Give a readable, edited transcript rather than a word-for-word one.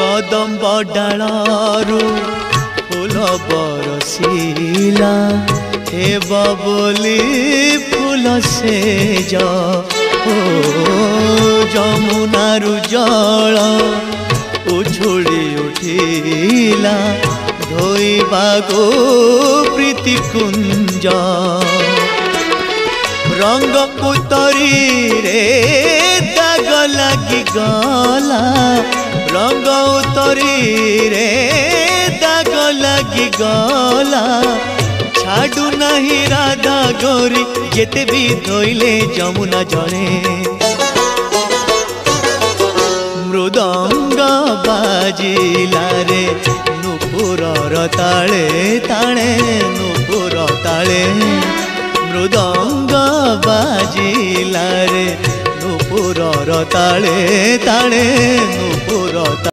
कदम्ब डालू फूल बरसीला हे बबली फूल से जमुनारु जल उछुड़ी उठिला धोइबागो प्रीति कुंज रंग पुतरी रे दाग लगी गला रंग उतरी रे दाग लगी गला छाड़ू नहीं राधा गौरी जेते भी धोइले जमुना जड़े मृदंग बाजिला रे नुपुरर ताले ताणे नुपुर ताले मृदंग बाजिला रे नुपुरर ताले ताणे नुपुर